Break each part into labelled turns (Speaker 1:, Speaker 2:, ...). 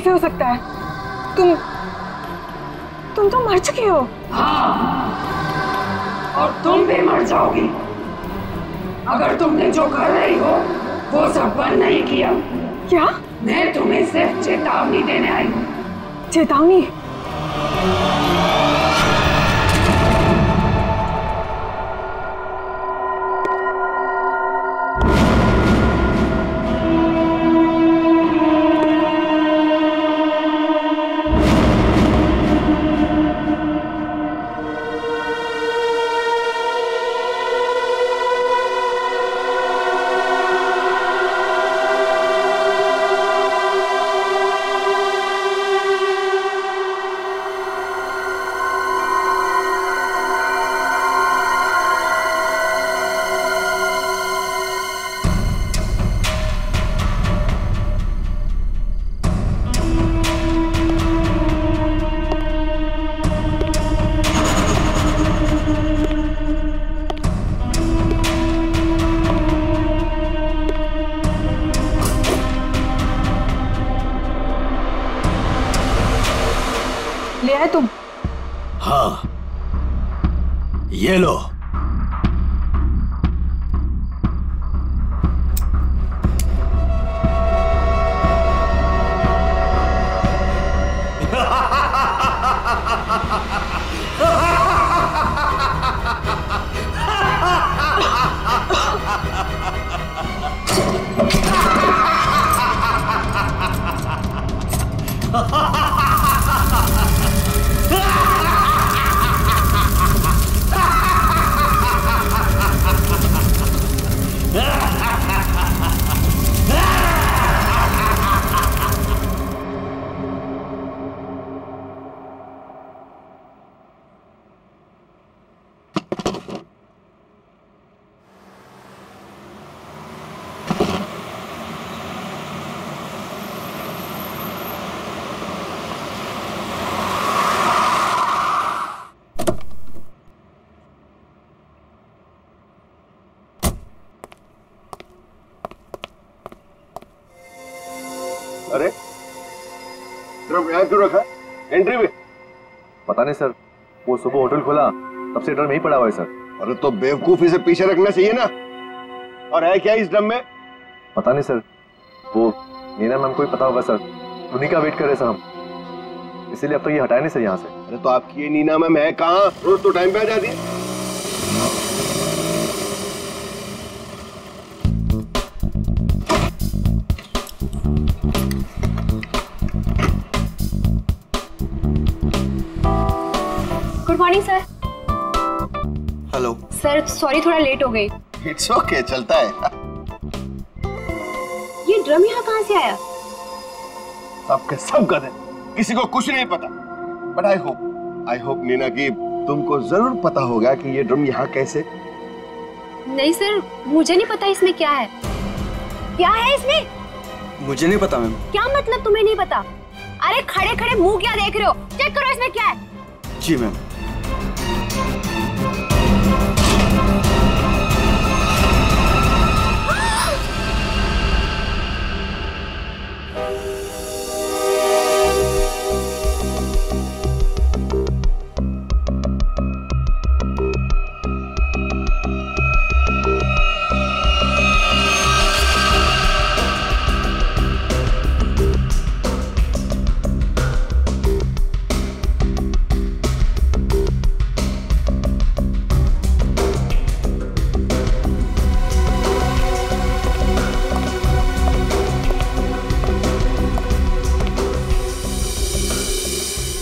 Speaker 1: कैसे हो सकता है? तुम तो मर चुकी हो।
Speaker 2: हाँ, और तुम भी मर जाओगी अगर तुमने जो कर रही हो वो सब बंद नहीं किया।
Speaker 1: क्या?
Speaker 2: मैं तुम्हें सिर्फ चेतावनी देने आई हूँ।
Speaker 1: चेतावनी? ले आए तुम?
Speaker 3: हाँ, ये लो।
Speaker 4: अरे ड्रम यहाँ क्यों रखा? एंट्री में?
Speaker 5: पता नहीं सर, वो सुबह होटल खोला तब से ड्रम यहीं पड़ा हुआ है सर।
Speaker 4: अरे तो बेवकूफी से पीछे रखना चाहिए ना। और है क्या इस ड्रम में?
Speaker 5: पता नहीं सर, वो नीना मैम को ही पता होगा सर, उन्हीं का वेट कर रहे सर हम, इसीलिए अब तो ये हटाए नहीं सर यहाँ से।
Speaker 4: अरे तो आपकी ये नीना मैम है कहाँ? रोज तो टाइम पे आ जाती है।
Speaker 6: Good morning sir.
Speaker 4: Hello
Speaker 6: sir, sorry थोड़ा लेट हो गई।
Speaker 4: इट्स ओके, चलता है।
Speaker 6: ये ड्रम यहाँ कहाँ से आया?
Speaker 4: सबके सब गधे, किसी को कुछ नहीं पता। बट आई होप नीना की तुमको जरूर पता होगा कि ये ड्रम यहाँ कैसे।
Speaker 6: नहीं सर, मुझे नहीं पता इसमें क्या है। क्या है इसमें?
Speaker 7: मुझे नहीं पता मैम।
Speaker 6: क्या मतलब तुम्हें नहीं पता? अरे खड़े खड़े मुंह क्या देख रहे हो? चेक करो इसमें क्या है।
Speaker 7: जी मैम।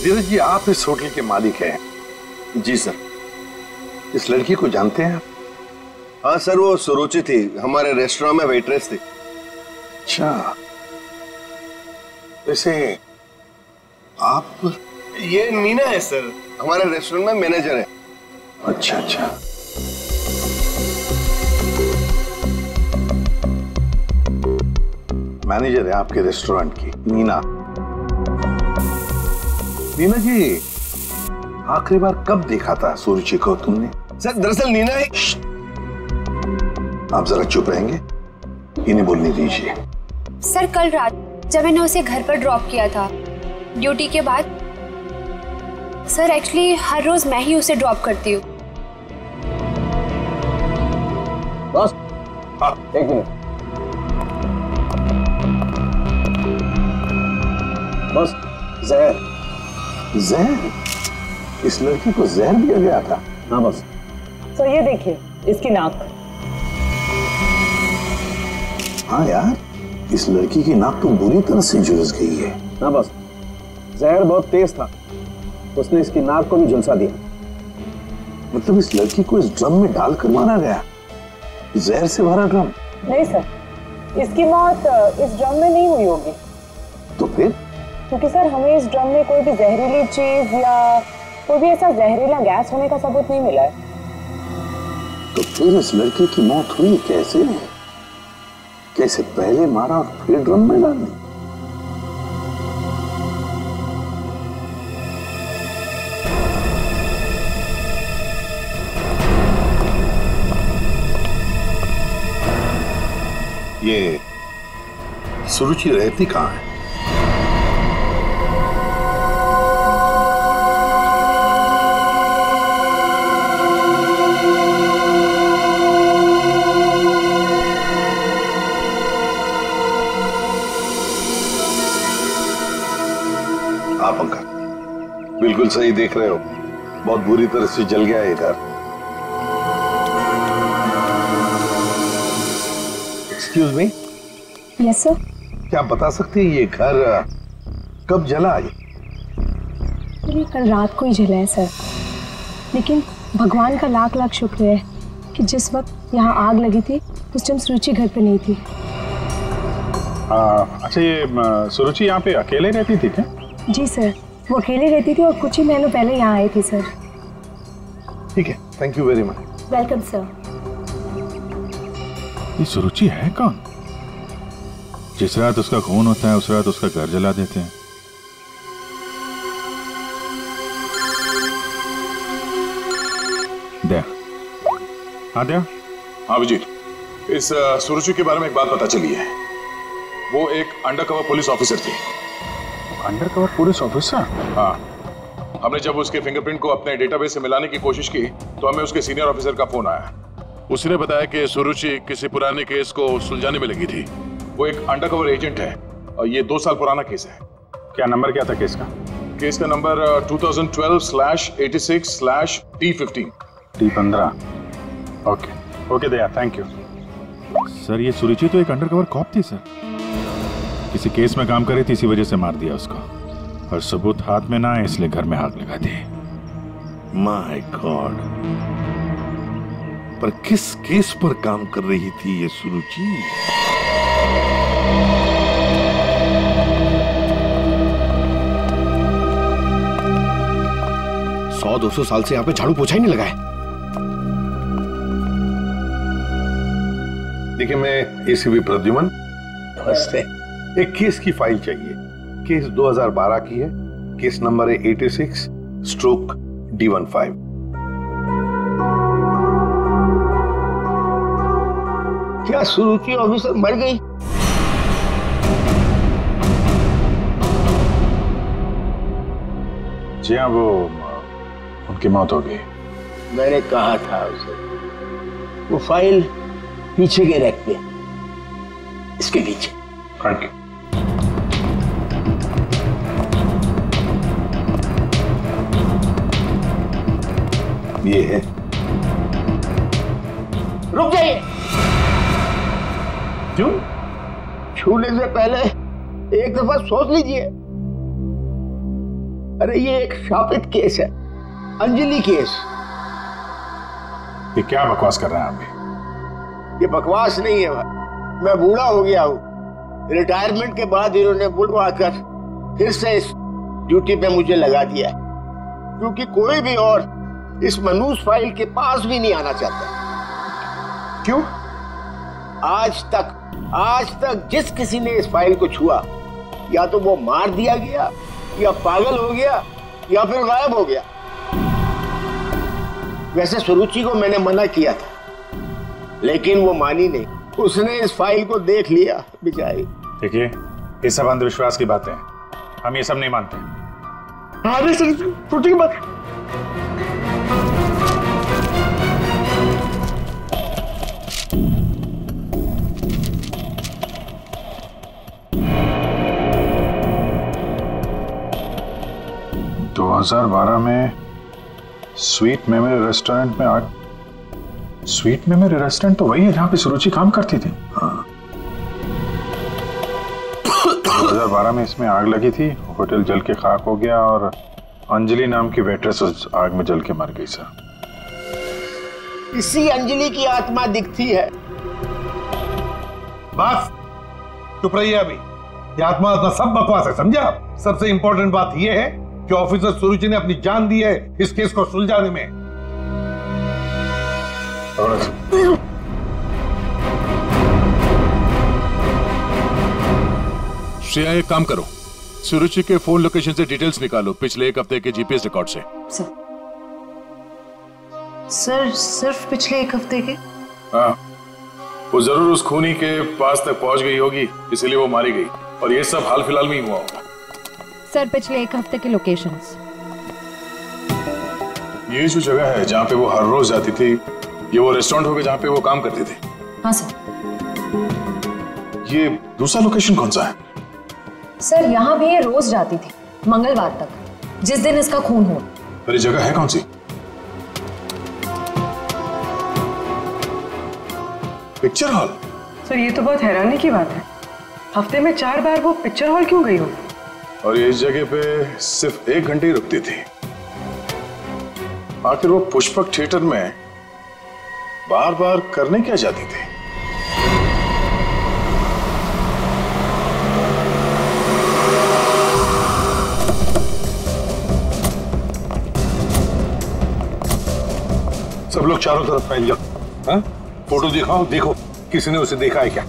Speaker 3: धीरज जी, आप इस होटल के मालिक हैं?
Speaker 4: जी सर।
Speaker 3: इस लड़की को जानते हैं?
Speaker 4: हाँ सर, वो सुरुचि थी, हमारे रेस्टोरेंट में वेट्रेस थी।
Speaker 3: अच्छा, वैसे आप?
Speaker 4: ये नीना है सर, हमारे रेस्टोरेंट में मैनेजर है।
Speaker 3: अच्छा अच्छा। मैनेजर है आपके रेस्टोरेंट की नीना। नीना जी, आखिरी बार कब देखा था सुरुचि को तुमने?
Speaker 4: सर दरअसल नीना है।
Speaker 3: आप जरा चुप रहेंगे, इन्हें बोलने दीजिए।
Speaker 6: सर कल रात जब मैंने उसे घर पर ड्रॉप किया था ड्यूटी के बाद। सर एक्चुअली हर रोज मैं ही उसे ड्रॉप करती हूँ।
Speaker 5: बस हाँ, एक मिनट बस।
Speaker 3: जहर? इस लड़की को जहर दिया गया था?
Speaker 5: हाँ बस।
Speaker 8: तो ये देखिए इसकी नाक।
Speaker 3: हाँ यार, इस लड़की की नाक तो बुरी तरह से झुलस गई है।
Speaker 5: हाँ बस, जहर बहुत तेज था, उसने इसकी नाक को भी झुलसा दिया।
Speaker 3: मतलब इस लड़की को इस ड्रम में डाल कर मारा गया? जहर से भरा ड्रम?
Speaker 8: नहीं सर, इसकी मौत इस ड्रम में नहीं हुई होगी।
Speaker 3: तो फिर?
Speaker 8: क्योंकि सर हमें इस ड्रम में कोई भी जहरीली चीज या कोई भी ऐसा जहरीला गैस होने का सबूत नहीं मिला है।
Speaker 3: तो फिर इस लड़की की मौत हुई कैसे? कैसे पहले मारा और फिर ड्रम में डाल दी? ये सुरुचि रहती कहाँ है? आप अंकल बिल्कुल सही देख रहे हो, बहुत बुरी तरह से जल गया है इधर। Excuse me.
Speaker 6: Yes sir.
Speaker 3: क्या आप बता सकते हैं ये घर कब जला?
Speaker 1: ये कल रात को ही जला है सर, लेकिन भगवान का लाख लाख शुक्र है कि जिस वक्त यहाँ आग लगी थी उस टाइम सुरुचि घर पे नहीं थी।
Speaker 9: अच्छा, ये सुरुचि यहाँ पे अकेले रहती थी क्या?
Speaker 1: जी सर, वो अकेले रहती थी और कुछ ही महीनों पहले यहाँ आई थी सर।
Speaker 3: ठीक है, thank you very much.
Speaker 1: Welcome sir.
Speaker 9: ये सुरुचि है कौन? जिस रात उसका खून होता है उस रात उसका घर जला देते हैं। दया। हाँ दया।
Speaker 10: हाँ विजीत, इस सुरुचि के बारे में एक बात पता चली है। वो एक अंडरकवर पुलिस ऑफिसर थी।
Speaker 9: Undercover police officer?
Speaker 10: हाँ, हमने जब उसके फिंगरप्रिंट को अपने डेटाबेस से मिलाने की कोशिश की तो हमें उसके सीनियर ऑफिसर का फोन आया। उसने बताया कि सुरुचि किसी पुराने केस को सुलझाने में लगी थी। वो एक अंडरकवर एजेंट है और ये 2 साल पुराना केस है।
Speaker 9: क्या नंबर क्या था केस का?
Speaker 10: केस का number 2012/86/T15।
Speaker 9: T15। Okay Daya, thank you sir. ये सुरुचि तो एक अंडरकवर कॉप थी सर, किसी केस में काम कर रही थी, इसी वजह से मार दिया उसको, और सबूत हाथ में ना है इसलिए घर में आग लगा दी।
Speaker 3: माय गॉड, पर किस केस पर काम कर रही थी ये सुरुचि?
Speaker 4: 100-200 साल से यहाँ पे झाड़ू पोछा ही नहीं लगा है।
Speaker 3: देखिए, मैं एसीपी प्रद्युमन। नमस्ते। एक केस की फाइल चाहिए। केस 2012 की है, केस नंबर है 86/D15।
Speaker 4: क्या सुरुचि ऑफिसर मर गई?
Speaker 9: जी हाँ, वो उनकी मौत हो गई।
Speaker 4: मैंने कहा था उसे, वो फाइल पीछे के रैक पे, इसके पीछे।
Speaker 9: Thank you.
Speaker 3: ये है।
Speaker 4: रुक जाइए।
Speaker 9: क्यों?
Speaker 4: छूने से पहले एक दफा सोच लीजिए। अरे ये एक शापित केस है, अंजलि केस।
Speaker 9: ये क्या बकवास कर रहे हैं आप भी?
Speaker 4: ये बकवास नहीं है भाई, मैं बूढ़ा हो गया हूँ। रिटायरमेंट के बाद इन्होंने बुलवाकर फिर से इस ड्यूटी पे मुझे लगा दिया है, क्योंकि कोई भी और इस मनूस फाइल के पास भी नहीं आना चाहता।
Speaker 9: क्यों?
Speaker 4: आज तक जिस किसी ने इस फाइल को छुआ, या तो वो मार दिया गया, या पागल हो गया, या फिर गायब हो गया। वैसे सुरुचि को मैंने मना किया था, लेकिन वो मानी नहीं। उसने इस फाइल को देख लिया बेचारी।
Speaker 9: देखिए, ये सब अंधविश्वास की बातें हैं, हम ये सब नहीं मानते।
Speaker 4: अरे सर, छोटी की बात।
Speaker 9: तो 2012 में स्वीट मेमोरी रेस्टोरेंट में आग। स्वीट मेमोरी रेस्टोरेंट तो वही है जहां पे सुरुचि काम करती थी। हाँ। 2012 में इसमें आग लगी थी, होटल जल के खाक हो गया और अंजलि नाम की वेट्रेस उस आग में जल के मर गई सर।
Speaker 4: इसी अंजलि की आत्मा दिखती है।
Speaker 11: बस चुप रहिए अभी। ये आत्मा सब बकवास है, समझा? सबसे इंपॉर्टेंट बात यह है कि ऑफिसर सुरुचि ने अपनी जान दी है इस केस को सुलझाने में।
Speaker 10: श्रेया, एक काम करो, सुरुचि के फोन लोकेशन से डिटेल्स निकालो पिछले एक हफ्ते के जीपीएस रिकॉर्ड से।
Speaker 1: सर सिर्फ पिछले एक हफ्ते के?
Speaker 10: हाँ, वो जरूर उस खूनी के पास तक पहुंच गई होगी, इसलिए वो मारी गई, और ये सब हाल फिलहाल में ही हुआ होगा।
Speaker 12: सर पिछले एक हफ्ते के लोकेशंस।
Speaker 10: ये जो जगह है जहाँ पे वो हर रोज जाती थी, ये वो रेस्टोरेंट होगा जहाँ पे वो काम करती थी?
Speaker 1: हाँ सर।
Speaker 10: ये दूसरा लोकेशन कौन सा है?
Speaker 1: सर यहाँ भी ये रोज जाती थी, मंगलवार तक, जिस दिन इसका खून हुआ।
Speaker 10: पर ये जगह है कौन सी? Picture hall.
Speaker 13: सर ये तो बहुत हैरानी की बात है, हफ्ते में 4 बार वो पिक्चर हॉल क्यों गई हो?
Speaker 10: और ये इस जगह पे सिर्फ 1 घंटे ही रुकती थी। आखिर वो पुष्पक थिएटर में बार बार करने क्या जाती थी?
Speaker 11: सब लोग चारों तरफ फैल जाओ। हाँ? फोटो दिखाओ, देखो किसी ने उसे देखा है क्या?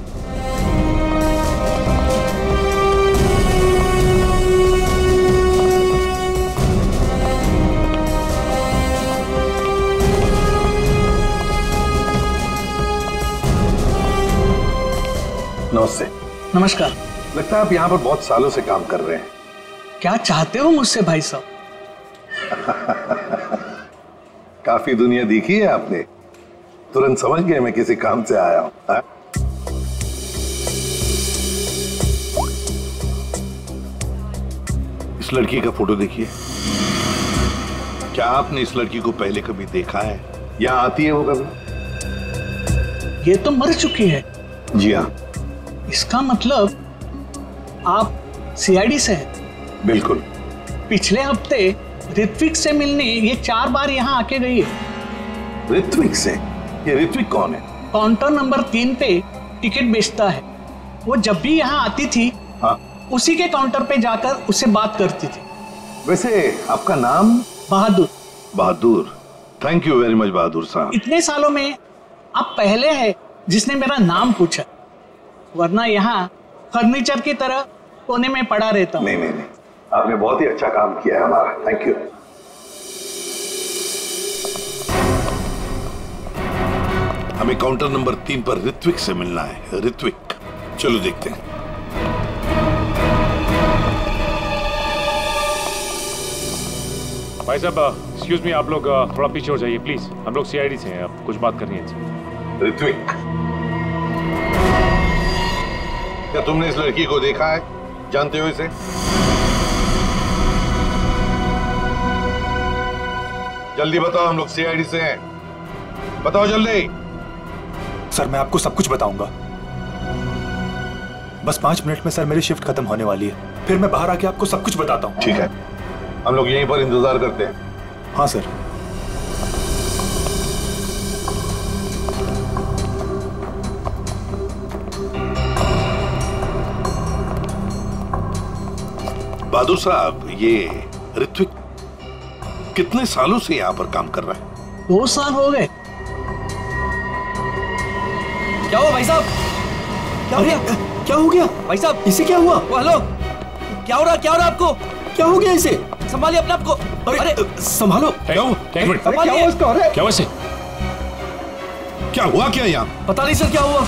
Speaker 11: नमस्ते।
Speaker 14: नमस्कार।
Speaker 11: लगता है आप यहाँ पर बहुत सालों से काम कर रहे हैं।
Speaker 14: क्या चाहते हो मुझसे भाई साहब?
Speaker 11: काफी दुनिया देखी है आपने, तुरंत समझ गए मैं किसी काम से आया हूँ।
Speaker 3: इस लड़की का फोटो देखिए। क्या आपने इस लड़की को पहले कभी देखा है? यहाँ आती है वो कभी?
Speaker 14: ये तो मर चुकी है।
Speaker 3: जी हाँ।
Speaker 14: इसका मतलब आप सीआईडी से हैं?
Speaker 3: बिल्कुल।
Speaker 14: पिछले हफ्ते ऋत्विक से मिलने ये 4 बार यहाँ आके गई है।
Speaker 3: ऋत्विक से? ये ऋत्विक कौन है?
Speaker 14: काउंटर नंबर 3 पे टिकट बेचता है। वो जब भी यहाँ आती थी,
Speaker 3: हाँ,
Speaker 14: उसी के काउंटर पे जाकर उससे बात करती थी।
Speaker 3: वैसे आपका नाम?
Speaker 14: बहादुर।
Speaker 3: बहादुर, थैंक यू वेरी मच बहादुर साहब।
Speaker 14: इतने सालों में आप पहले हैं जिसने मेरा नाम पूछा, वरना यहाँ फर्नीचर की तरह कोने में पड़ा रहता हूँ।
Speaker 3: नहीं, आपने बहुत ही अच्छा काम किया है हमारा, थैंक यू। हमें काउंटर नंबर 3 पर ऋत्विक से मिलना है। ऋत्विक, चलो देखते हैं।
Speaker 15: भाई साहब एक्सक्यूज मी, आप लोग थोड़ा पीछे हो जाइए प्लीज, हम लोग सीआईडी से हैं, आप कुछ बात करनी है इनसे।
Speaker 3: ऋत्विक, क्या तुमने इस लड़की को देखा है? जानते हो इसे? जल्दी बताओ, हम लोग सीआईडी से हैं, बताओ जल्दी।
Speaker 16: सर मैं आपको सब कुछ बताऊंगा, बस 5 मिनट में सर मेरी शिफ्ट खत्म होने वाली है, फिर मैं बाहर आके आपको सब कुछ बताता हूँ।
Speaker 3: ठीक है, हम लोग यहीं पर इंतजार करते हैं।
Speaker 16: हाँ सर।
Speaker 3: बहादुर साहब, ये ऋत्विक कितने सालों से यहाँ पर काम कर रहा है?
Speaker 14: 2 साल हो गए।
Speaker 17: क्या हुआ भाई साहब?
Speaker 16: क्या हो गया
Speaker 17: भाई साहब?
Speaker 16: इसे क्या हुआ?
Speaker 17: हेलो, क्या हो रहा आपको?
Speaker 16: क्या हो गया इसे?
Speaker 17: संभालिए अपने आप को।
Speaker 16: अरे संभालो।
Speaker 3: क्या हुआ? क्या हुआ इसे? क्या हुआ क्या यहाँ?
Speaker 17: पता नहीं सर क्या हुआ।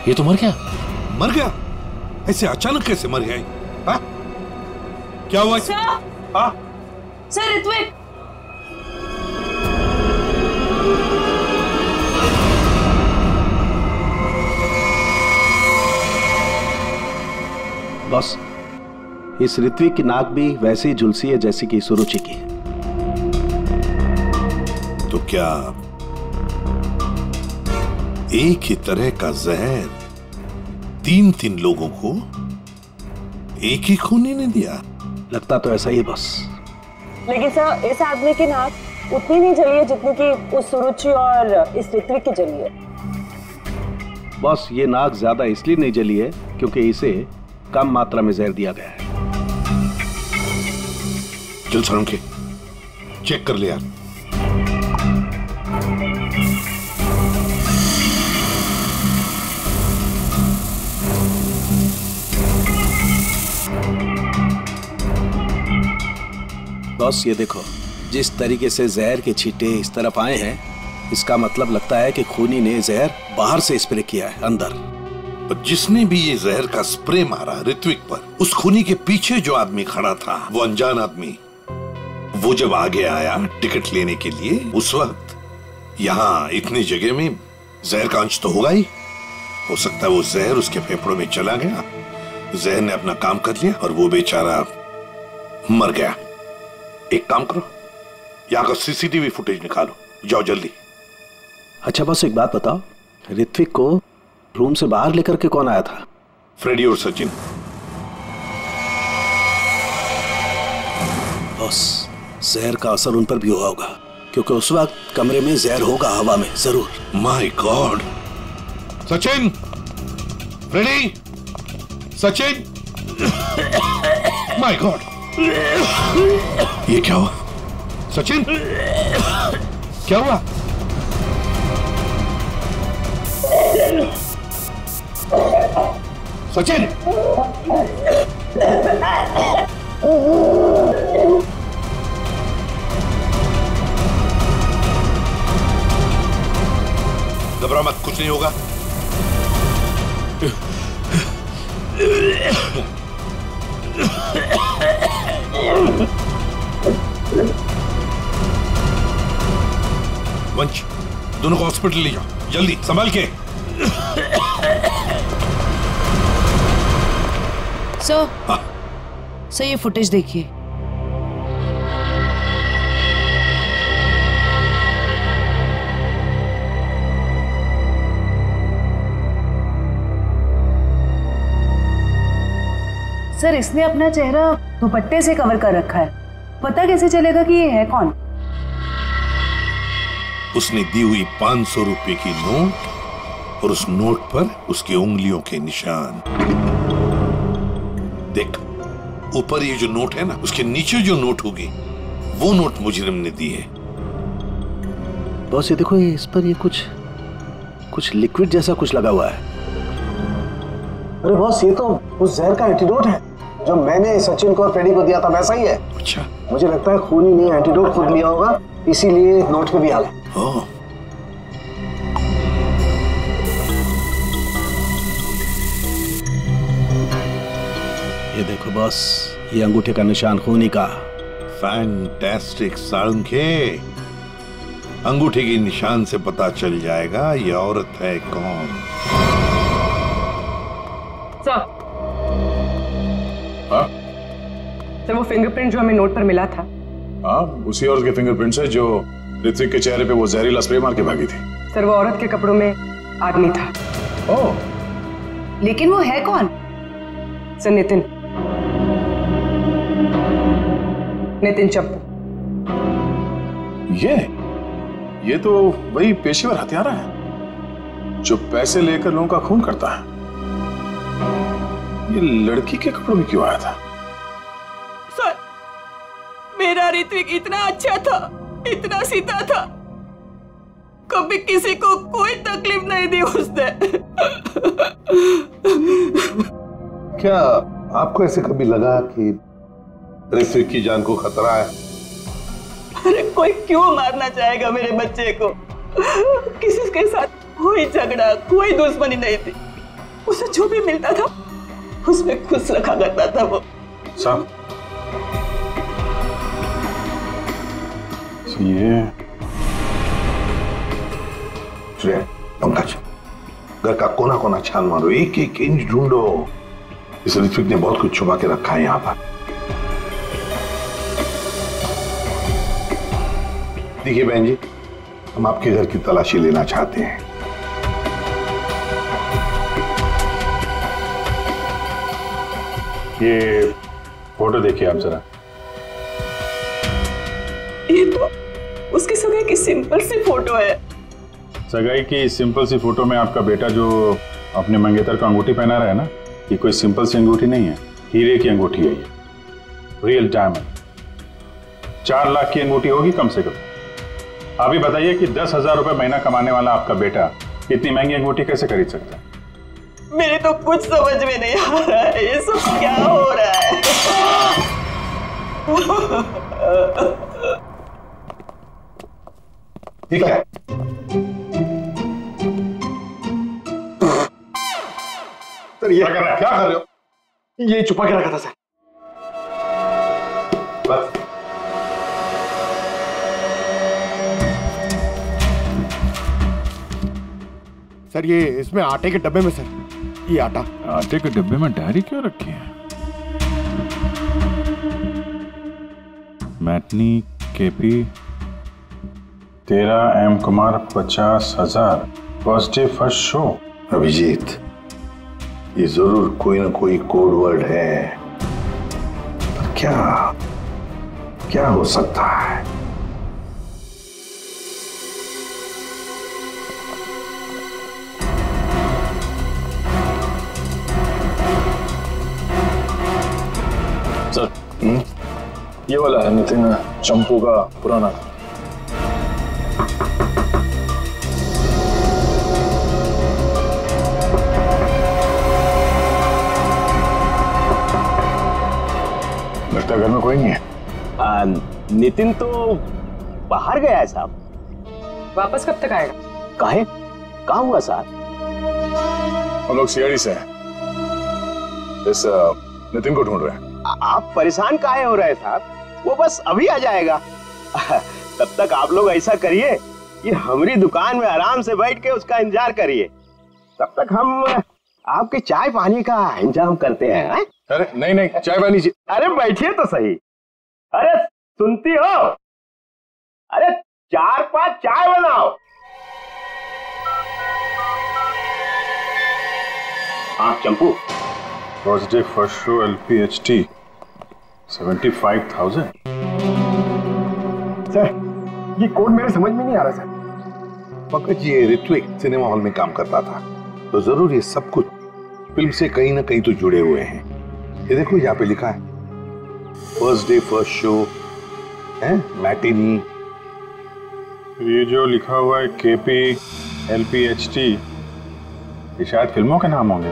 Speaker 11: ये तो मर गया। मर गया? ऐसे अचानक कैसे मर गया? हाँ? क्या हुआ? हाँ?
Speaker 8: सर ऋत्विक,
Speaker 3: बॉस, इस ऋत्विक की नाक भी वैसे ही झुलसी है जैसी कि सुरुचि की।
Speaker 11: तो क्या एक ही तरह का जहर 3 लोगों को एक ही खूनी ने दिया?
Speaker 3: लगता तो ऐसा ही है बॉस।
Speaker 8: लेकिन सर इस आदमी की नाक उतनी नहीं जली है जितनी कि उस सुरुचि और इस ऋत्विक की जली है।
Speaker 3: बॉस, ये नाक ज्यादा इसलिए नहीं जली है क्योंकि इसे कम मात्रा में जहर दिया गया है।
Speaker 11: चल सर के चेक कर लिया।
Speaker 3: बॉस ये देखो, जिस तरीके से जहर के छींटे इस तरफ आए हैं, इसका मतलब लगता है कि खूनी ने जहर बाहर से स्प्रे किया है अंदर।
Speaker 11: पर जिसने भी ये जहर का स्प्रे मारा ऋत्विक पर, उस खूनी के पीछे जो आदमी खड़ा था, वो अनजान आदमी, वो जब आगे आया टिकट लेने के लिए, उस वक्त यहाँ इतनी जगह में जहर का अंश तो होगा ही। हो सकता है वो जहर उसके फेफड़ों में चला गया, जहर ने अपना काम कर लिया और वो बेचारा मर गया। एक काम करो, यहाँ का सीसीटीवी फुटेज निकालो, जाओ जल्दी।
Speaker 3: अच्छा बस एक बात बताओ, ऋत्विक को रूम से बाहर लेकर के कौन आया था?
Speaker 11: फ्रेडी और सचिन।
Speaker 3: बॉस, जहर का असर उन पर भी हुआ होगा क्योंकि उस वक्त कमरे में जहर होगा हवा में जरूर।
Speaker 11: My God! Sachin, Freddie, Sachin, my God! ये क्या हुआ? सचिन, क्या हुआ? सचिन! घबरा मत, कुछ नहीं होगा। वंश, दोनों को हॉस्पिटल ले जाओ, जल्दी संभाल के।
Speaker 18: सर ये फुटेज देखिए।
Speaker 8: सर इसने अपना चेहरा दुपट्टे से कवर कर रखा है, पता कैसे चलेगा कि ये है कौन?
Speaker 11: उसने दी हुई 500 रुपए की नोट और उस नोट पर उसकी उंगलियों के निशान। देख, ऊपर ये जो नोट है ना, उसके नीचे जो नोट होगी वो नोट मुजरिम ने दी है।
Speaker 3: बॉस ये देखो, इस पर ये कुछ लिक्विड जैसा कुछ लगा हुआ है। अरे बॉस, ये तो उस जहर का एंटीडोट है जो मैंने सचिन को और फ्रेडी को दिया था, वैसा ही है।
Speaker 11: अच्छा,
Speaker 3: मुझे लगता है खूनी ने एंटीडोट खुद लिया होगा, इसीलिए नोट पे भी आ गया। ये देखो बॉस, ये अंगूठे का निशान खूनी का।
Speaker 11: फैंटास्टिक साळुंखे, अंगूठे के निशान से पता चल जाएगा ये औरत है कौन।
Speaker 13: सर,
Speaker 10: हाँ?
Speaker 13: सर वो फिंगरप्रिंट जो हमें नोट पर मिला था,
Speaker 10: हाँ, उसी औरत के फिंगरप्रिंट्स है जो ऋत्विक के चेहरे पे वो जहरीला स्प्रे मार के भागी थी।
Speaker 13: सर वो औरत के कपड़ों में आदमी था।
Speaker 10: ओह,
Speaker 8: लेकिन वो है कौन?
Speaker 13: सर नितिन चप्पू।
Speaker 10: ये तो वही पेशेवर हत्यारा है जो पैसे लेकर लोगों का खून करता है। ये लड़की के कपड़ों में क्यों आया था?
Speaker 19: सर, मेरा ऋत्विक इतना अच्छा था, इतना सीधा था, कभी किसी को कोई तकलीफ नहीं दी उसने।
Speaker 11: क्या आपको ऐसे कभी लगा कि ऋत्विक की जान को खतरा है?
Speaker 19: अरे कोई क्यों मारना चाहेगा मेरे बच्चे को? किसी के साथ कोई झगड़ा, कोई दुश्मनी नहीं थी। उसे जो भी मिलता था उसमें खुश रखा करता था वो।
Speaker 9: साहब ये
Speaker 11: पंकज, घर का कोना कोना छान मारो, एक एक इंच ढूंढो। इस ऋत्विक ने बहुत कुछ छुपा के रखा है यहाँ पर। देखिए बहन जी, हम आपके घर की तलाशी लेना चाहते हैं।
Speaker 9: ये फोटो देखिए आप जरा।
Speaker 19: ये तो उसकी सगाई की सिंपल सी फोटो है।
Speaker 9: सगाई की सिंपल सी फोटो में आपका बेटा जो अपने मंगेतर को अंगूठी पहना रहा है ना, ये कोई सिंपल सी अंगूठी नहीं है, हीरे की अंगूठी है ये, रियल डायमंड। 4 लाख की अंगूठी होगी कम से कम। आप ही बताइए कि 10,000 रुपए महीना कमाने वाला आपका बेटा इतनी महंगी अंगूठी कैसे खरीद सकता है?
Speaker 19: मेरे तो कुछ समझ में नहीं आ रहा है, ये सब क्या हो रहा है?
Speaker 11: ठीक है,
Speaker 16: सर ये क्या कर रहे हो? ये छुपा के रखा था सर।
Speaker 11: बस
Speaker 16: सर ये इसमें आटे के डब्बे में सर, ये
Speaker 9: आटे के डब्बे में डायरी क्यों रखी है? Matinee KP 13 M Kumar 50,000 first day first show.
Speaker 11: Abhijit, ये जरूर कोई ना कोई कोड वर्ड है, पर क्या हो सकता है?
Speaker 15: सर ये वाला है नितिन चंपू का पुराना।
Speaker 9: लगता है घर में कोई नहीं है।
Speaker 4: नितिन तो बाहर गया है साहब।
Speaker 13: वापस कब तक आएगा?
Speaker 4: काहे? कहाँ हुआ साहब?
Speaker 10: हम लोग सीआईडी से हैं, इस नितिन को ढूंढ रहे हैं।
Speaker 4: आप परेशान काहे हो रहे हैं साहब? वो बस अभी आ जाएगा। तब तक आप लोग ऐसा करिए कि हमारी दुकान में आराम से बैठ के उसका इंतजार करिए, तब तक हम आपके चाय पानी का इंतजाम करते हैं।
Speaker 10: अरे नहीं चाय पानी।
Speaker 4: अरे बैठिए तो सही। अरे सुनती हो? अरे 4-5 चाय बनाओ। हाँ Champu,
Speaker 9: first day first show LPHT 75,000।
Speaker 16: Sir ये कोड मेरे समझ में नहीं आ रहा सर।
Speaker 11: पंकज, ये ऋत्विक सिनेमा हॉल में काम करता था, तो जरूर ये सब कुछ फिल्म से कहीं ना कहीं तो जुड़े हुए हैं। ये देखो यहाँ पे लिखा है फर्स्ट डे फर्स्ट शो है, मैटिनी।
Speaker 9: ये जो लिखा हुआ है KP LPHT, ये शायद फिल्मों के नाम होंगे।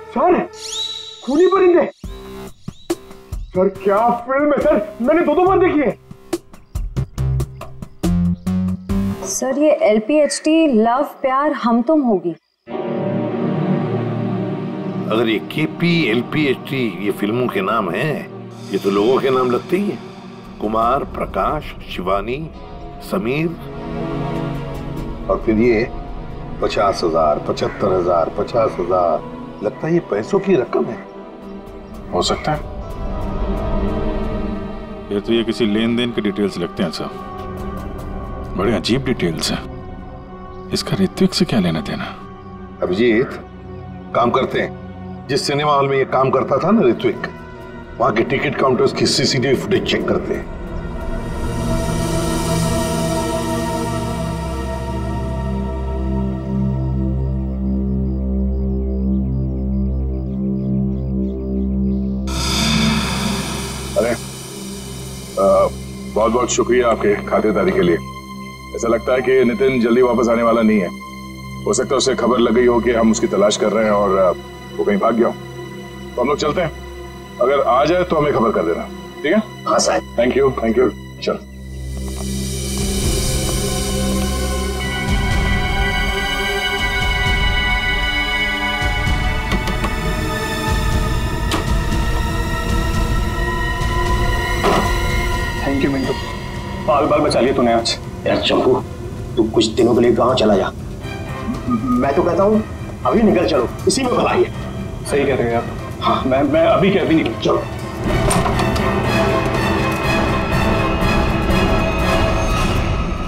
Speaker 16: सर खूनी परिंदे, सर क्या फिल्म है सर, मैंने 2 बार देखी है।
Speaker 8: सर ये LPHT लव प्यार हम तुम होगी।
Speaker 11: अगर ये KP LPHT ये फिल्मों के नाम हैं, ये तो लोगों के नाम लगते ही हैं। कुमार, प्रकाश, शिवानी, समीर, और फिर ये 50,000, 75,000, 50,000, लगता है ये पैसों की रकम है।
Speaker 9: हो सकता है। ये किसी लेन देन के डिटेल्स लगते हैं सर, बड़े अजीब डिटेल्स हैं। इसका ऋत्विक से क्या लेना देना?
Speaker 11: अभिजीत, काम करते हैं, जिस सिनेमा हॉल में ये काम करता था ना ऋत्विक, वहां के टिकट काउंटर्स की CCTV फुटेज चेक करते हैं।
Speaker 10: अरे बहुत बहुत शुक्रिया आपके खातिरदारी के लिए। ऐसा लगता है कि नितिन जल्दी वापस आने वाला नहीं है। हो सकता है उसे खबर लग गई हो कि हम उसकी तलाश कर रहे हैं और वो कहीं भाग गया हो। तो हम लोग चलते हैं, अगर आ जाए तो हमें खबर कर देना, ठीक है?
Speaker 4: हाँ सर।
Speaker 10: Thank you. चल।
Speaker 16: थैंक यू मिंटू, बाल बाल बचा लिए तूने आज।
Speaker 3: यार चंपू, तू कुछ दिनों के लिए गांव चला जा। मैं तो कहता हूँ अभी निकल चलो, इसी में भलाई है।
Speaker 16: सही कह रहे हो आप। हाँ, मैं अभी के अभी निकल।
Speaker 3: चलो।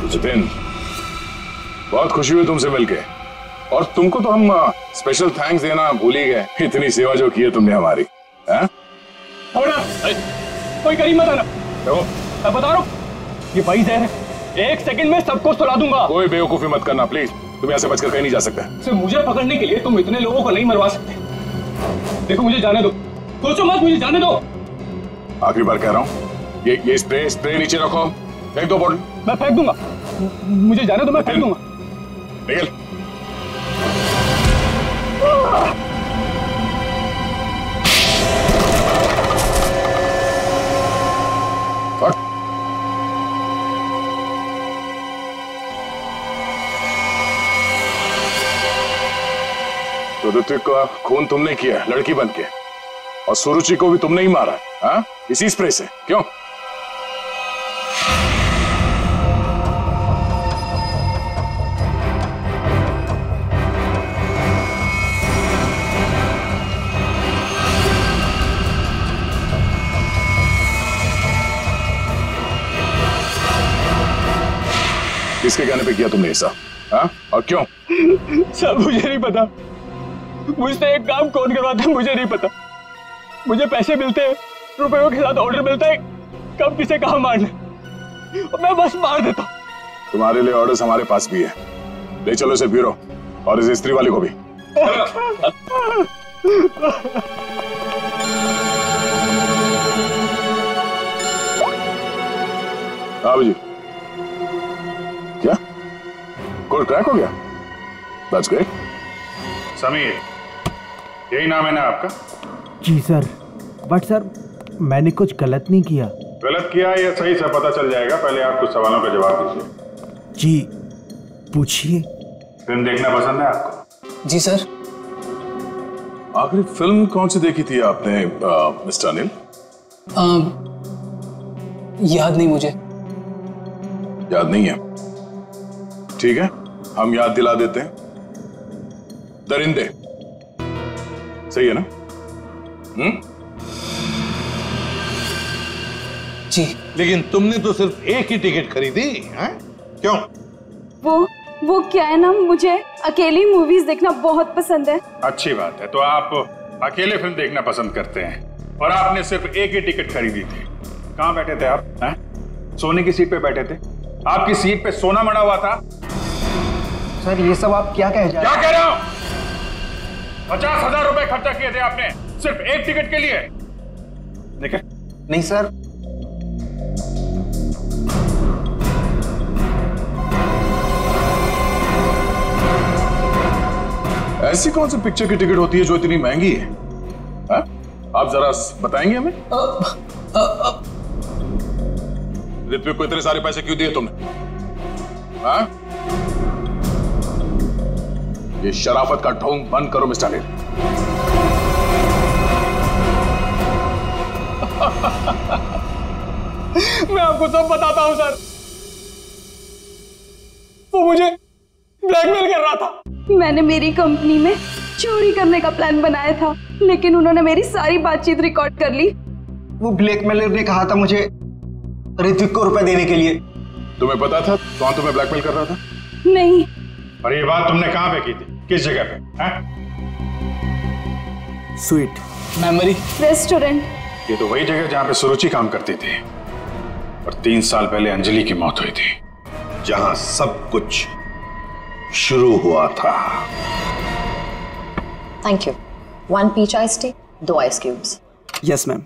Speaker 10: जितेन, बहुत खुशी हुई तुमसे मिलके, और तुमको तो हम स्पेशल थैंक्स देना भूल ही गए, इतनी सेवा जो की है तुमने हमारी।
Speaker 16: कोई करीब मत आना। मैं बता रहा हूँ, ये भाई जहर है, 1 सेकंड में सबको सुला दूंगा।
Speaker 10: कोई बेवकूफी मत करना प्लीज, तुम यहाँ से बचकर कहीं नहीं जा सकते।
Speaker 16: सिर्फ मुझे पकड़ने के लिए तुम इतने लोगों को नहीं मरवा सकते। देखो मुझे जाने दो, सोचो मत, मुझे जाने दो।
Speaker 10: आखिरी बार कह रहा हूँ, ये स्प्रे नीचे रखो, फेंक दो बोतल।
Speaker 16: मैं फेंक दूंगा, मुझे जाने दो, मैं फेंक दूंगा।
Speaker 10: निकल। तो ऋत्विक का खून तुमने किया लड़की बन के, और सुरुचि को भी तुमने ही मारा, हाँ? इसी स्प्रे से, क्यों? किसके कहने पे किया तुमने ऐसा, हाँ? और क्यों?
Speaker 16: सब मुझे नहीं पता, मुझसे एक काम कौन करवाता है मुझे नहीं पता। मुझे पैसे मिलते हैं, रुपयों के साथ ऑर्डर मिलता है, कब किसे कहाँ मारना, और मैं बस मार देता हूँ।
Speaker 10: तुम्हारे लिए ऑर्डर्स हमारे पास भी है, ले चलो इसे ब्यूरो, और इस स्त्री वाले को भी। हाँ जी, क्या कोड क्रैक हो गया? That's great.
Speaker 9: समीर, यही नाम है ना आपका?
Speaker 18: जी सर, बट सर मैंने कुछ गलत नहीं किया।
Speaker 9: गलत किया या सही से पता चल जाएगा, पहले आप कुछ सवालों का जवाब दीजिए।
Speaker 18: जी पूछिए।
Speaker 9: फिल्म देखना पसंद है आपको?
Speaker 17: जी सर।
Speaker 10: आखिरी फिल्म कौन सी देखी थी आपने मिस्टर अनिल?
Speaker 17: याद नहीं मुझे।
Speaker 10: याद नहीं है? ठीक है, हम याद दिला देते हैं। दरिंदे, सही है ना?
Speaker 17: जी।
Speaker 11: लेकिन तुमने तो सिर्फ एक ही टिकट खरीदी है, क्यों?
Speaker 20: वो क्या है ना, मुझे अकेली मूवीज देखना बहुत पसंद है।
Speaker 9: अच्छी बात है, तो आप अकेले फिल्म देखना पसंद करते हैं, और आपने सिर्फ एक ही टिकट खरीदी थी। कहाँ बैठे थे आप? हैं? सोने की सीट पे बैठे थे? आपकी सीट पे सोना मड़ा हुआ था?
Speaker 18: सर ये सब आप क्या कह
Speaker 9: क्या कह रहे हो? 50,000 रुपए खर्चा किए थे आपने सिर्फ एक टिकट के लिए। निकल।
Speaker 18: नहीं सर।
Speaker 10: ऐसी कौन सी पिक्चर की टिकट होती है जो इतनी महंगी है? आप जरा बताएंगे हमें? ऋत्विक को इतने सारे पैसे क्यों दिए तुमने? हाँ? ये शराफत का ढोंग बंद करो मिस्टर अनिल।
Speaker 16: मैं आपको सब बताता हूं सर, वो मुझे ब्लैकमेल कर रहा था।
Speaker 20: मैंने मेरी कंपनी में चोरी करने का प्लान बनाया था, लेकिन उन्होंने मेरी सारी बातचीत रिकॉर्ड कर ली।
Speaker 18: वो ब्लैकमेलर ने कहा था मुझे ऋत्विक को रुपए देने के लिए।
Speaker 10: तुम्हें पता था कौन तुम्हें ब्लैकमेल कर रहा था?
Speaker 20: नहीं।
Speaker 9: और ये बात तुमने कहां पे की थी, किस जगह पे?
Speaker 18: Sweet
Speaker 20: memory restaurant.
Speaker 9: ये तो वही जगह जहां पे सुरुचि काम करती थी, और 3 साल पहले अंजलि की मौत हुई थी।
Speaker 11: जहां सब कुछ शुरू हुआ था।
Speaker 21: Thank you. 1 peach ice tea, 2 ice cubes.
Speaker 18: Yes ma'am.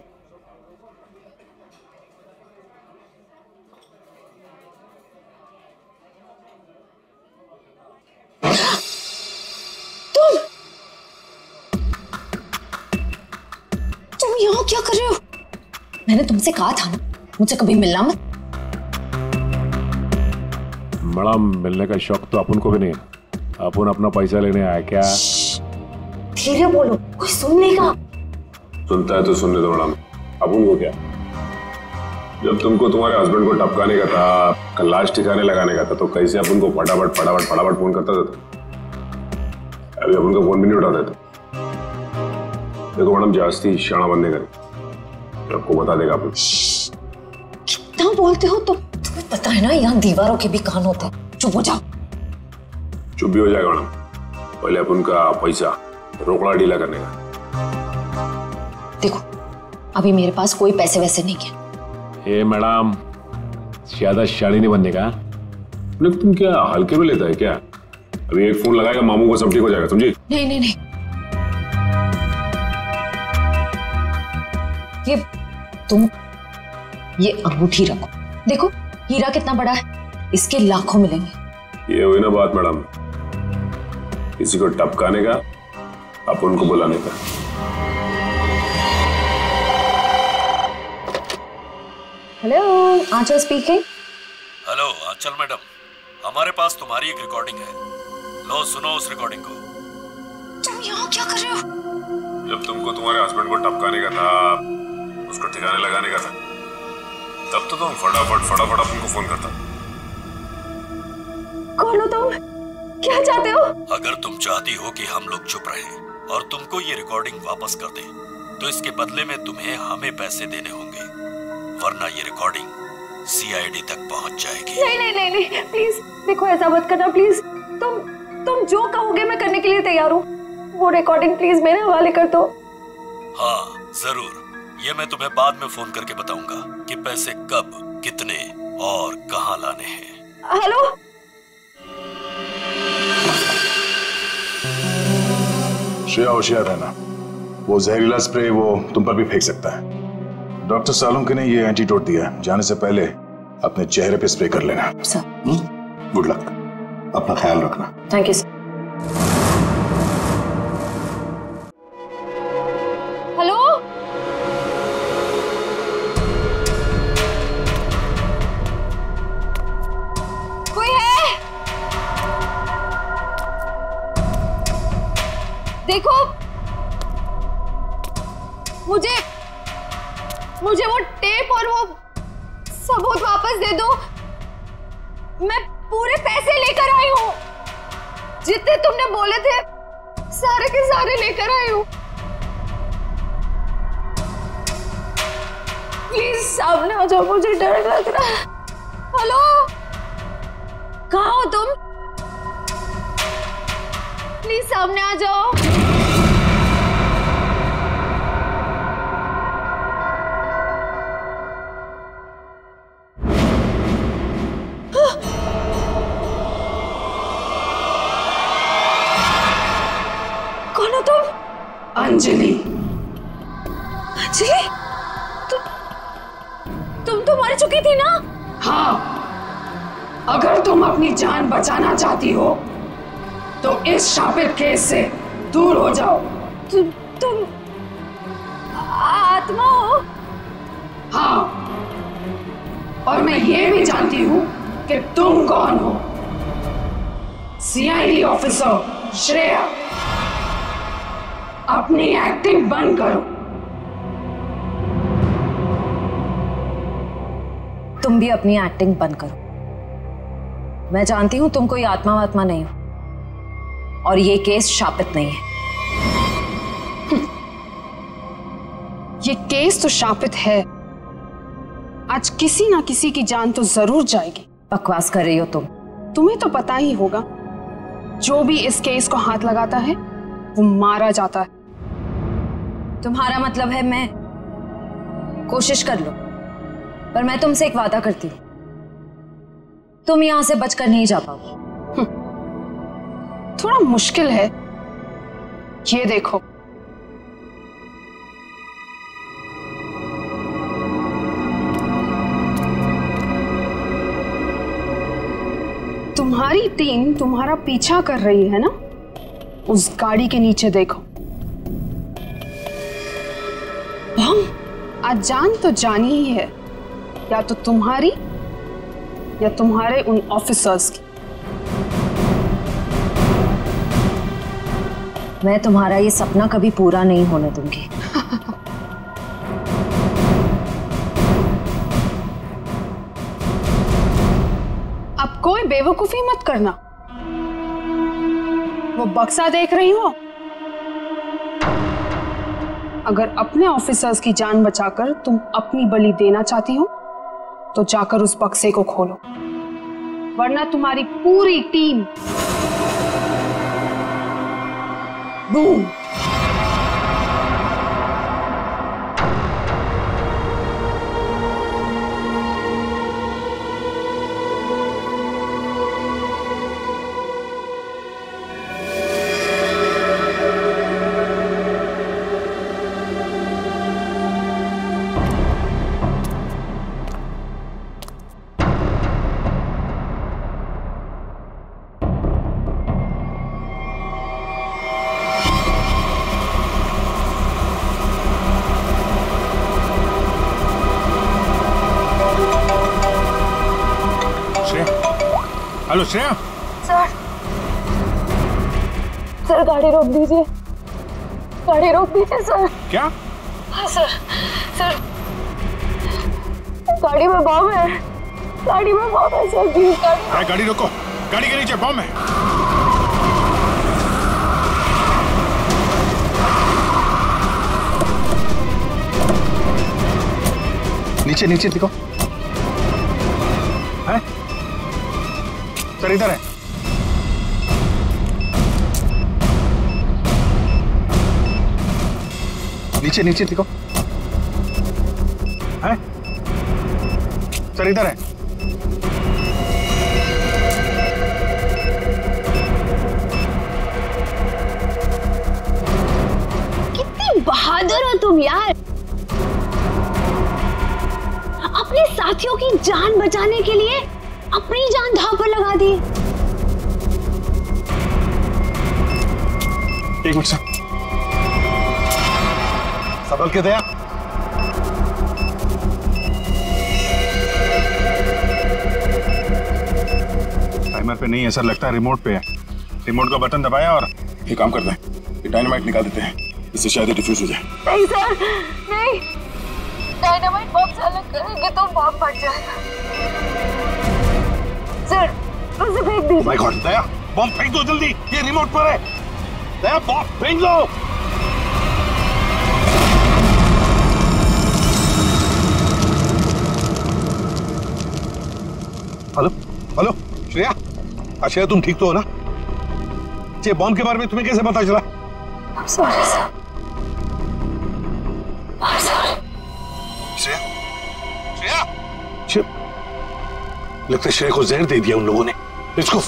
Speaker 21: तुम यहाँ क्या कर रहे हो? मैंने तुमसे कहा था ना मुझसे कभी मिलना मत।
Speaker 15: बड़ा मिलने का शौक तो अपन को भी नहीं है। अपन अपना पैसा लेने आया क्या?
Speaker 21: धीरे बोलो, कोई सुन लेगा।
Speaker 10: सुनता है तो सुनने दो मैडम, अपन को क्या?
Speaker 2: जब तुमको तुम्हारे हस्बैंड को टपकाने का था, लाश ठिकाने लगाने का था, तो कैसे अपन को फटाफट फोन करता था? अभी अपन का फोन भी नहीं उठाता था। देखो मैडम, जास्ती शाणा बनने का नहीं, आपको बता देगा अपन।
Speaker 21: कितना बोलते हो तुम? तुम्हें पता है ना यहाँ दीवारों के भी कान होते हैं। चुप हो जाओ।
Speaker 2: चुप भी हो जाएगा मैडम, पहले अपन का पैसा रोकड़ा ढीला करने का।
Speaker 21: देखो अभी मेरे पास कोई पैसे वैसे नहीं है।
Speaker 2: ए मैडम, ज्यादा शाड़ी नहीं बनने का। तुम क्या हल्के में लेता है क्या? अभी एक फोन लगाएगा मामू को सब ठीक हो जाएगा, समझी?
Speaker 21: नहीं नहीं नहीं, ये अंगूठी रखो। देखो हीरा कितना बड़ा है, इसके लाखों मिलेंगे।
Speaker 2: ये हुई ना बात मैडम, किसी को टपकाने का, आप उनको बुलाने का।
Speaker 21: हेलो, आंचल स्पीकिंग।
Speaker 22: हेलो आंचल मैडम, हमारे पास तुम्हारी एक रिकॉर्डिंग है, लो सुनो उस रिकॉर्डिंग को।
Speaker 21: तुम यहाँ क्या कर रहे हो?
Speaker 2: जब तुमको तुम्हारे हस्बैंड को टपकाने का था, उसको ठिकाने लगाने का था, तब तो तुम फटाफट उनको फोन करता।
Speaker 21: कौन हो तुम? क्या चाहते हो?
Speaker 22: अगर तुम चाहती हो कि हम लोग चुप रहें और तुमको ये रिकॉर्डिंग वापस कर दें, तो इसके बदले में तुम्हें हमें पैसे देने होंगे, वरना ये रिकॉर्डिंग सीआईडी तक पहुंच जाएगी।
Speaker 20: नहीं, प्लीज देखो ऐसा मत करना प्लीज। तुम जो कहोगे मैं करने के लिए तैयार हूँ। वो रिकॉर्डिंग प्लीज मेरे हवाले कर दो।
Speaker 22: हाँ जरूर, ये मैं तुम्हें बाद में फोन करके बताऊंगा कि पैसे कब, कितने और कहाँ लाने हैं।
Speaker 20: हेलो,
Speaker 10: श्रेया होशियार रहना, वो जहरीला स्प्रे वो तुम पर भी फेंक सकता है। डॉक्टर सालुंके ने ये एंटीडोट दिया है, जाने से पहले अपने चेहरे पे स्प्रे कर लेना।
Speaker 3: गुड लक, अपना ख्याल रखना।
Speaker 21: Thank you sir.
Speaker 20: हेलो, कोई है? देखो मुझे वो टेप और वो सबूत वापस दे दो। मैं पूरे पैसे लेकर आई हूँ, जितने तुमने बोले थे सारे के सारे लेकर आई हूँ। प्लीज सामने आ जाओ, मुझे डर लग रहा है। हेलो, कहाँ हो तुम? प्लीज सामने आ जाओ। कौन हो तुम?
Speaker 19: अंजलि।
Speaker 20: अंजलि, तुम तो मर चुकी थी ना?
Speaker 19: हाँ, अगर तुम अपनी जान बचाना चाहती हो तो इस शापित केस से दूर हो जाओ।
Speaker 20: तुम आत्मा हो?
Speaker 19: हाँ, और मैं ये भी जानती हूँ कि तुम कौन हो। सीआईडी ऑफिसर श्रेया, अपनी एक्टिंग बंद करो।
Speaker 21: तुम भी अपनी एक्टिंग बंद करो। मैं जानती हूं तुम कोई आत्मा नहीं हो, और ये केस शापित नहीं है।
Speaker 20: ये केस तो शापित है। आज किसी ना किसी की जान तो जरूर जाएगी।
Speaker 21: बकवास कर रही हो तुम।
Speaker 20: तुम्हें तो पता ही होगा, जो भी इस केस को हाथ लगाता है वो मारा जाता है।
Speaker 21: तुम्हारा मतलब है मैं कोशिश कर लूं, पर मैं तुमसे एक वादा करती हूं, तुम यहां से बचकर नहीं जा पाओगी।
Speaker 20: थोड़ा मुश्किल है, ये देखो। तुम्हारी टीम तुम्हारा पीछा कर रही है ना? उस गाड़ी के नीचे देखो। आज जान तो जानी ही है, या तो तुम्हारी या तुम्हारे उन ऑफिसर्स की।
Speaker 21: मैं तुम्हारा ये सपना कभी पूरा नहीं होने दूंगी।
Speaker 19: कोई बेवकूफी मत करना। वो बक्सा देख रही हो, अगर अपने ऑफिसर्स की जान बचाकर तुम अपनी बलि देना चाहती हो तो जाकर उस बक्से को खोलो, वरना तुम्हारी पूरी team boom.
Speaker 9: Hello Shreya.
Speaker 8: Sir, sir गाड़ी रोक दीजिए, गाड़ी रोक दीजिए सर।
Speaker 9: क्या?
Speaker 8: हाँ सर, सर गाड़ी में बम है, गाड़ी में बम है सर, प्लीज
Speaker 9: गाड़ी रोको, गाड़ी के नीचे बम है।
Speaker 3: नीचे नीचे दिखो। है? सर इधर है। नीचे नीचे दिखो। है? सर इधर है।
Speaker 20: कितनी बहादुर हो तुम यार, अपने साथियों की जान बचाने के लिए अपनी जान दांव पर लगा दी।
Speaker 3: एक मिनट सर, संभल के दया। टाइमर पे नहीं है सर, लगता है रिमोट पे है। रिमोट का बटन दबाया और ये काम करते हैं। ये डायनामाइट निकाल देते हैं, इससे शायद डिफ्यूज हो जाए।
Speaker 8: नहीं सर, नहीं, डायनामाइट बम से अलग करेंगे तो बम फट जाएगा। सर उसे फेंक दीजिए।
Speaker 11: माय गॉड, दया बम फेंक दो जल्दी, ये रिमोट पर है। दया बम फेंक दो।
Speaker 3: हेलो हेलो श्रेया, श्रेया तुम ठीक तो हो ना? ये बॉम्ब के बारे में तुम्हें कैसे पता चला?
Speaker 8: I'm sorry sir, I'm sorry।
Speaker 3: Shreya, Shreya, लगता है श्रेया को जहर दे दिया उन लोगों ने। Let's go.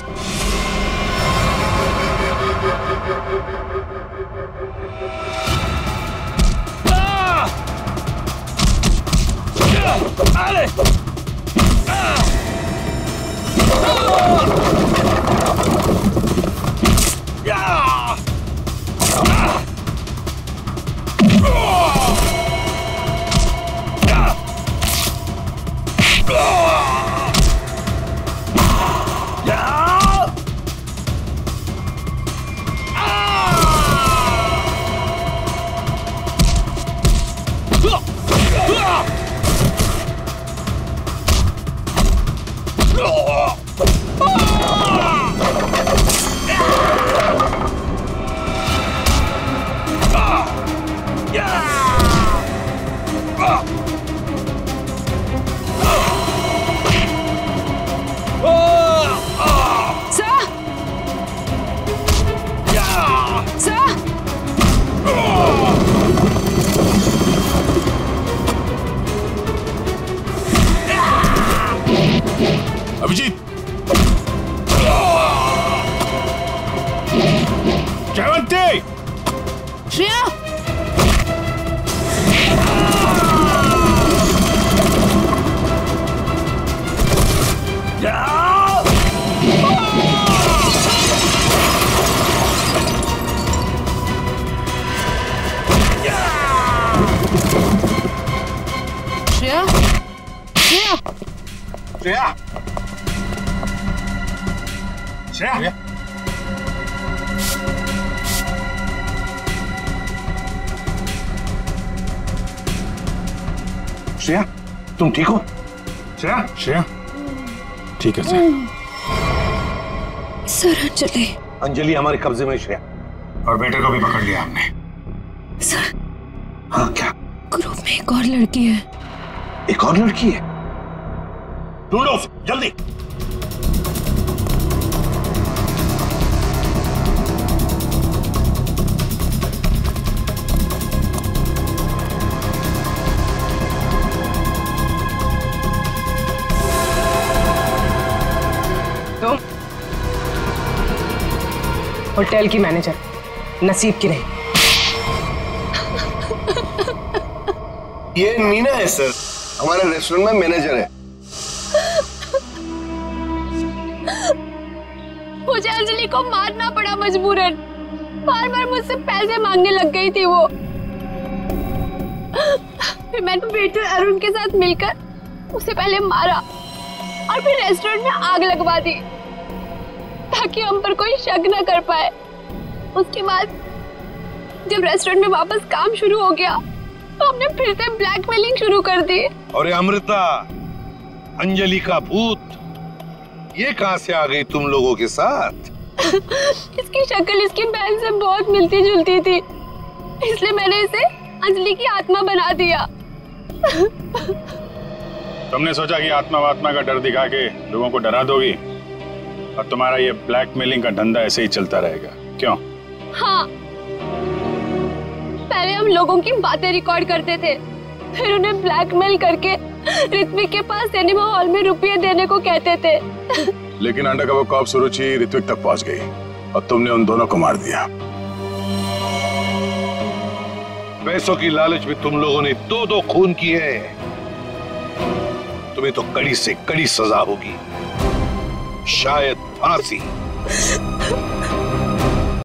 Speaker 9: अभिजीत, जयवंती,
Speaker 19: श्रेया, श्रेया, श्रेया,
Speaker 3: श्रेया, श्रेया तुम ठीक हो? श्रेया,
Speaker 9: श्रेया ठीक है सर।
Speaker 6: सर अंजलि।
Speaker 11: अंजलि हमारे कब्जे में श्रेया।
Speaker 9: और बेटे को भी पकड़ लिया हमने।
Speaker 6: सर।
Speaker 11: हाँ क्या?
Speaker 6: ग्रुप में एक और लड़की है।
Speaker 11: एक और लड़की है? ढूंढो जल्दी।
Speaker 13: तुम होटल की मैनेजर, नसीब की नहीं।
Speaker 4: ये मीना है सर, हमारे रेस्टोरेंट में मैनेजर है।
Speaker 20: मुझे अंजलि को मारना पड़ा मजबूरन। बार बार मुझसे पैसे मांगने लग गई थी वो। फिर मैंने वेटर अरुण के साथ मिलकर उसे पहले मारा और फिर रेस्टोरेंट में आग लगवा दी ताकि हम पर कोई शक न कर पाए। उसके बाद जब रेस्टोरेंट में वापस काम शुरू हो गया तो हमने फिर से ब्लैकमेलिंग शुरू कर दी।
Speaker 11: और अमृता, अंजलि का भूत, ये कहां से आ गई तुम लोगों के साथ?
Speaker 20: इसकी शक्ल इसकी बहन से बहुत मिलती जुलती थी, इसलिए मैंने इसे अंजलि की आत्मा बना दिया।
Speaker 9: तुमने सोचा कि आत्मा वात्मा का डर दिखा के लोगों को डरा दोगी और तुम्हारा ये ब्लैकमेलिंग का धंधा ऐसे ही चलता रहेगा, क्यों?
Speaker 20: हाँ, पहले हम लोगों की बातें रिकॉर्ड करते थे, फिर उन्हें ब्लैकमेल करके ऋत्विक के पास सिनेमा हॉल में रुपये देने को कहते थे।
Speaker 10: लेकिन अंडरकवर कॉप सुरुचि ऋत्विक तक पहुंच गई और तुमने उन दोनों को मार दिया।
Speaker 11: पैसों की लालच में तुम लोगों ने दो खून किए हैं। तुम्हें तो कड़ी से कड़ी सजा होगी, शायद फांसी।